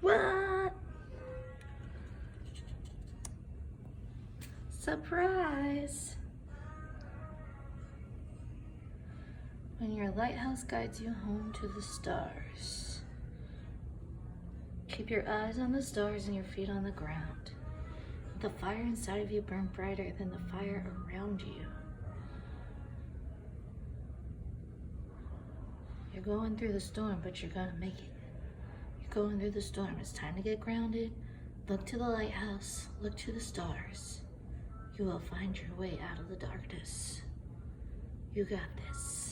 What? Surprise! When your lighthouse guides you home to the stars, keep your eyes on the stars and your feet on the ground. Let the fire inside of you burn brighter than the fire around you. You're going through the storm, but you're gonna make it. You're going through the storm. It's time to get grounded. Look to the lighthouse. Look to the stars. You will find your way out of the darkness. You got this.